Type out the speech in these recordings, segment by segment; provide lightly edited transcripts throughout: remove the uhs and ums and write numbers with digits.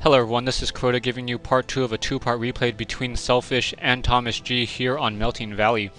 Hello everyone, this is Crota giving you part 2 of a two-part replay between Selfish and ThomasG here on Melting Valley.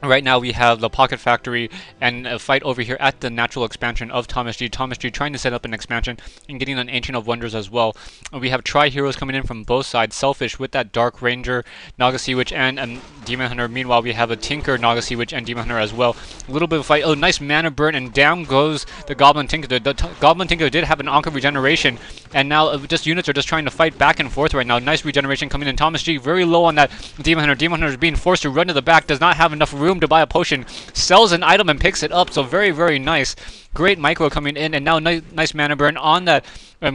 Right now we have the Pocket Factory and a fight over here at the natural expansion of ThomasG. ThomasG trying to set up an expansion and getting an Ancient of Wonders as well. We have Tri-Heroes coming in from both sides. Selfish with that Dark Ranger, Naga Sea Witch, and Demon Hunter. Meanwhile we have a Tinker, Naga Sea Witch, and Demon Hunter as well. A little bit of a fight. Oh, nice mana burn, and down goes the Goblin Tinker. The Goblin Tinker did have an Anka regeneration, and now just units are just trying to fight back and forth right now. Nice regeneration coming in. ThomasG very low on that Demon Hunter. Demon Hunter is being forced to run to the back, does not have enough room to buy a potion, sells an item and picks it up, so very nice. Great micro coming in, and now nice mana burn on that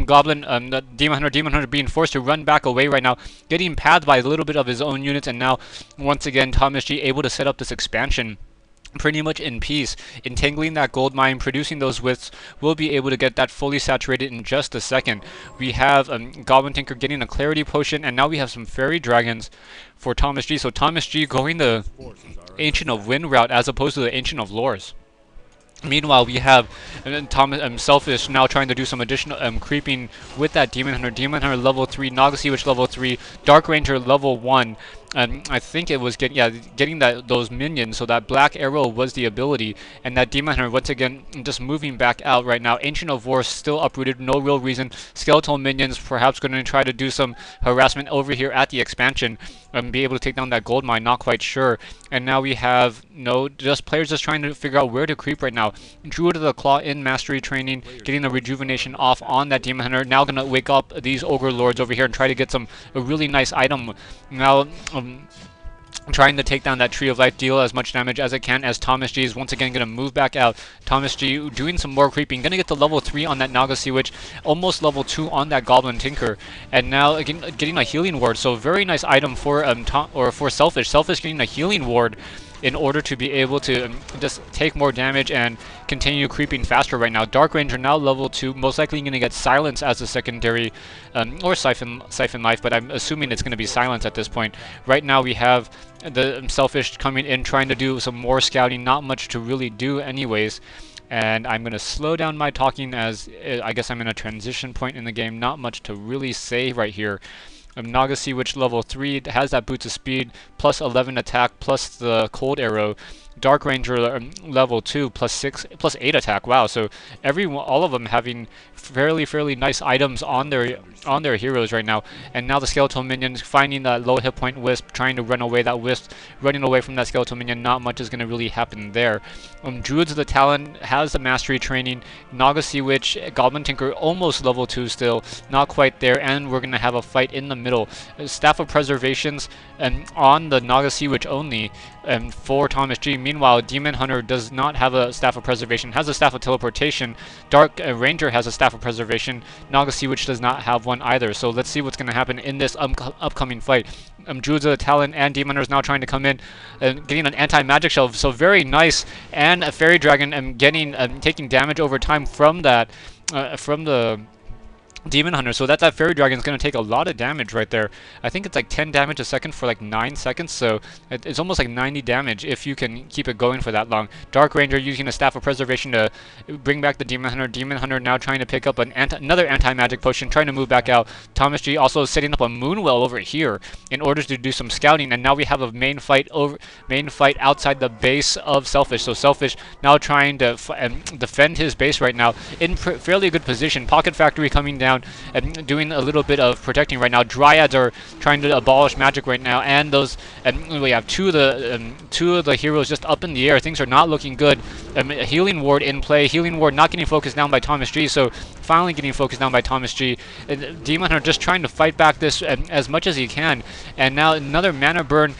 Goblin, the Demon Hunter being forced to run back away right now, getting pathed by a little bit of his own units, and now once again ThomasG able to set up this expansion pretty much in peace, entangling that gold mine, producing those wisps. We'll be able to get that fully saturated in just a second. We have Goblin Tinker getting a clarity potion, and now we have some fairy dragons for ThomasG. So ThomasG going the Ancient of Wind route as opposed to the Ancient of Lores. Meanwhile, we have Selfish now trying to do some additional creeping with that Demon Hunter. Demon Hunter level 3, Naga Sea Witch level 3, Dark Ranger level 1. I think it was getting those minions, so that Black Arrow was the ability, and that Demon Hunter once again just moving back out right now. Ancient of War still uprooted, no real reason. Skeletal minions perhaps going to try to do some harassment over here at the expansion and be able to take down that gold mine, not quite sure. And now we have players just trying to figure out where to creep right now. Druid of the Claw in mastery training, getting the rejuvenation off on that Demon Hunter. Now gonna wake up these Ogre Lords over here and try to get a really nice item. Now trying to take down that Tree of Life, deal as much damage as it can, as ThomasG is once again going to move back out. ThomasG doing some more creeping, going to get to level 3 on that Naga Sea Witch, almost level 2 on that Goblin Tinker, and now again getting a healing ward. So very nice item for for Selfish. Selfish getting a healing ward in order to be able to just take more damage and continue creeping faster right now. Dark Ranger now level 2, most likely going to get Silence as a secondary, or Siphon Life, but I'm assuming it's going to be Silence at this point. Right now we have the Selfish coming in, trying to do some more scouting, not much to really do anyways. And I'm going to slow down my talking as I guess I'm in a transition point in the game, not much to really say right here. Naga Sea Witch level 3 has that boots of speed, plus 11 attack, plus the cold arrow. Dark Ranger level 2 plus 8 attack. Wow, so all of them having fairly nice items on their heroes right now. And now the skeletal minions finding that low hit point wisp, trying to run away. That wisp running away from that skeletal minion, not much is going to really happen there. Druids of the Talon has the mastery training. Naga Sea Witch, Goblin Tinker almost level 2 still, not quite there, and we're going to have a fight in the middle. Staff of Preservations on the Naga Sea Witch only for ThomasG. Meanwhile, Demon Hunter does not have a Staff of Preservation, has a Staff of Teleportation. Dark Ranger has a Staff of Preservation. Naga Sea Witch does not have one either. So let's see what's going to happen in this upcoming fight. Druids of the Talon and Demon Hunter is now trying to come in and getting an anti-magic shell. So very nice, and a Fairy Dragon taking damage over time from that from the Demon Hunter. So that Fairy Dragon is going to take a lot of damage right there. I think it's like 10 damage a second for like 9 seconds, so it's almost like 90 damage if you can keep it going for that long. Dark Ranger using a Staff of Preservation to bring back the Demon Hunter. Demon Hunter now trying to pick up another anti-magic potion, trying to move back out. ThomasG also setting up a Moonwell over here in order to do some scouting, and now we have a main fight outside the base of Selfish. So Selfish now trying to defend his base right now in fairly good position. Pocket Factory coming down and doing a little bit of protecting right now. Dryads are trying to abolish magic right now, and we have two of the heroes just up in the air. Things are not looking good. A healing ward in play. Healing ward not getting focused down by ThomasG, so finally getting focused down by ThomasG. Demon Hunter just trying to fight back this as much as he can, and now another mana burn.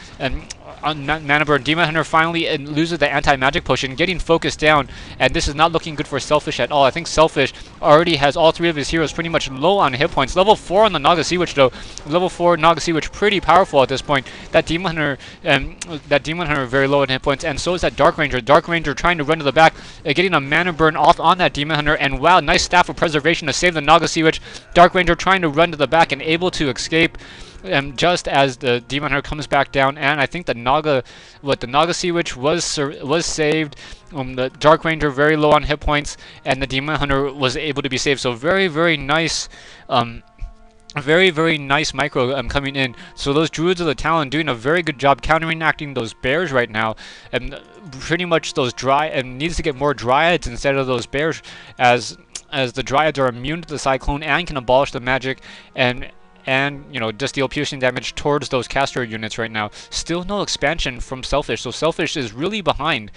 Mana burn. Demon Hunter finally loses the anti-magic potion, getting focused down, and this is not looking good for Selfish at all. I think Selfish already has all 3 of his heroes pretty much low on hit points. Level 4 on the Naga Sea Witch though. Level 4 Naga Sea Witch pretty powerful at this point. That Demon Hunter very low on hit points, and so is that Dark Ranger. Dark Ranger trying to run to the back, getting a mana burn off on that Demon Hunter, and wow, nice Staff of Preservation to save the Naga Sea Witch. Dark Ranger trying to run to the back and able to escape. Just as the Demon Hunter comes back down, and I think the Naga Sea Witch was saved. The Dark Ranger very low on hit points, and the Demon Hunter was able to be saved. So very nice Very, very nice micro coming in. So those Druids of the Talon doing a very good job counteracting those bears right now. And pretty much those needs to get more Dryads instead of those bears, as the Dryads are immune to the Cyclone and can abolish the magic and you know, just deal piercing damage towards those caster units right now. Still no expansion from Selfish, so Selfish is really behind.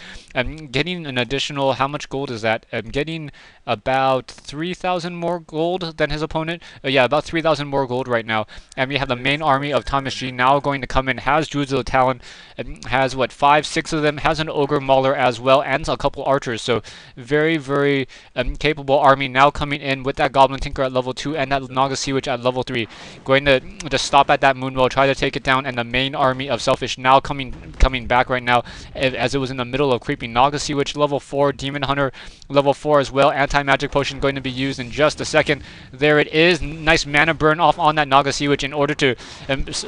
Getting an additional, how much gold is that? Getting about 3,000 more gold than his opponent. Yeah, about 3,000 more gold right now. And we have the main army of ThomasG now going to come in. Has Druids of the Talon, has what, 5, 6 of them. Has an Ogre Mauler as well, and a couple archers. So very, very capable army now coming in with that Goblin Tinker at level 2 and that Naga Sea Witch at level 3. Going to just stop at that Moonwell, try to take it down, and the main army of Selfish now coming back right now, as it was in the middle of creeping. Naga Sea Witch level 4, Demon Hunter level 4 as well. Anti-magic potion going to be used in just a second. There it is. Nice mana burn off on that Naga Sea Witch in order to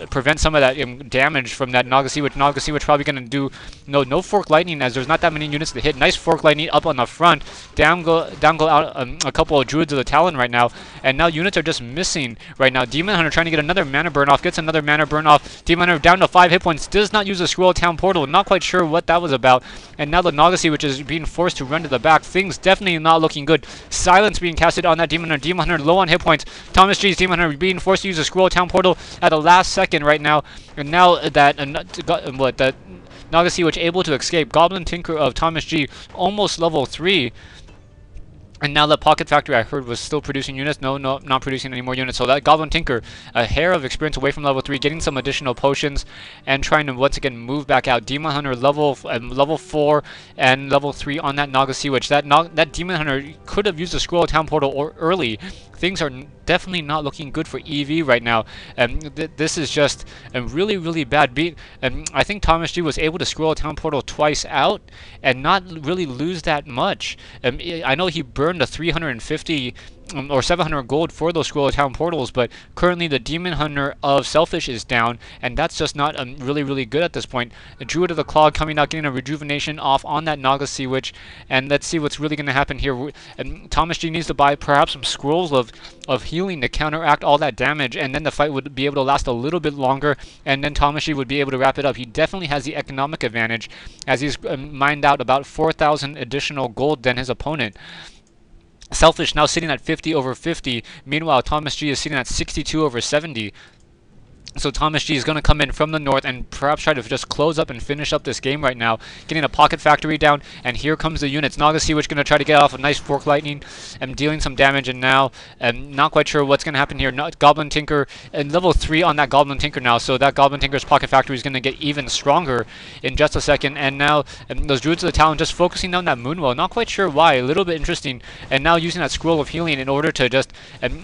prevent some of that damage from that Naga Sea Witch. Naga Sea Witch probably going to do no Fork Lightning, as there's not that many units to hit. Nice Fork Lightning up on the front. Down go out a couple of Druids of the Talon right now, and now units are just missing right now. Demon Hunter trying to get another mana burn off, gets another mana burn off. Demon Hunter down to 5 hit points, does not use a Scroll Town Portal, not quite sure what that was about. And now the Naga Sea Witch is being forced to run to the back. Things definitely not looking good. Silence being casted on that Demon Hunter. Demon Hunter low on hit points. ThomasG's Demon Hunter being forced to use a Scroll Town Portal at the last second right now. And now that that Naga Sea Witch able to escape. Goblin Tinker of ThomasG almost level 3. And now the Pocket Factory, I heard, was still producing units. No, not producing any more units. So that Goblin Tinker, a hair of experience away from level 3, getting some additional potions, and trying to once again move back out. Demon Hunter level 4 and level 3 on that Naga Sea Witch. That Demon Hunter could have used the Scroll Town Portal early. Things are definitely not looking good for EV right now. This is just a really, really bad beat. I think ThomasG was able to Scroll Town Portal twice out and not really lose that much. I know he burned a 350 or 700 gold for those Scroll Town Portals, but currently the Demon Hunter of Selfish is down, and that's just not really, really good at this point. The Druid of the Claw coming out, getting a rejuvenation off on that Naga Sea Witch, and let's see what's really going to happen here. ThomasG needs to buy perhaps some scrolls of healing to counteract all that damage, and then the fight would be able to last a little bit longer, and then ThomasG would be able to wrap it up. He definitely has the economic advantage, as he's mined out about 4,000 additional gold than his opponent. Selfish now sitting at 50 over 50. Meanwhile, ThomasG is sitting at 62 over 70. So ThomasG is going to come in from the north and perhaps try to just close up and finish up this game right now. Getting a Pocket Factory down, and here comes the units. Naga Sea Witch going to try to get off a nice Fork Lightning and dealing some damage, and now I'm not quite sure what's going to happen here. Goblin Tinker, and level 3 on that Goblin Tinker now, so that Goblin Tinker's Pocket Factory is going to get even stronger in just a second. And now those Druids of the Talon just focusing on that Moonwell, not quite sure why, a little bit interesting, and now using that Scroll of Healing in order to just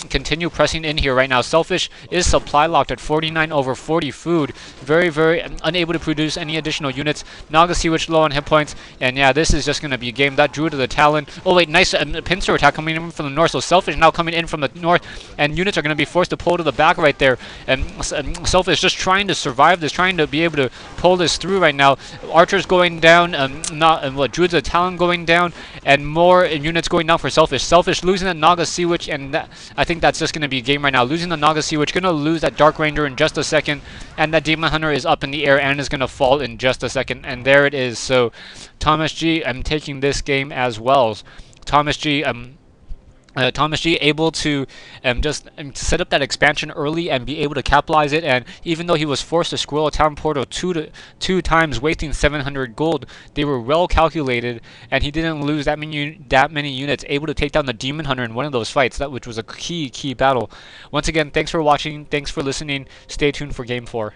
continue pressing in here right now. Selfish is supply locked at 49 over 40 food. Very, very unable to produce any additional units. Naga Sea Witch low on hit points, and yeah, this is just going to be a game. That Druid of the Talon. Oh wait, nice pincer attack coming in from the north. So Selfish now coming in from the north, and units are going to be forced to pull to the back right there. And Selfish just trying to survive this, trying to be able to pull this through right now. Archers going down, Druids of the Talon going down, and more units going down for Selfish. Selfish losing that Naga Sea Witch, and I think that's just going to be a game right now. Losing the Naga Sea Witch, going to lose that Dark Ranger in just a second, and that Demon Hunter is up in the air and is going to fall in just a second, and there it is. So ThomasG, I'm taking this game as well. ThomasG able to just set up that expansion early and be able to capitalize it, and even though he was forced to Scroll a Town Portal two times, wasting 700 gold, they were well calculated, and he didn't lose that many units, able to take down the Demon Hunter in one of those fights, which was a key battle. Once again, thanks for watching, thanks for listening, stay tuned for Game 4.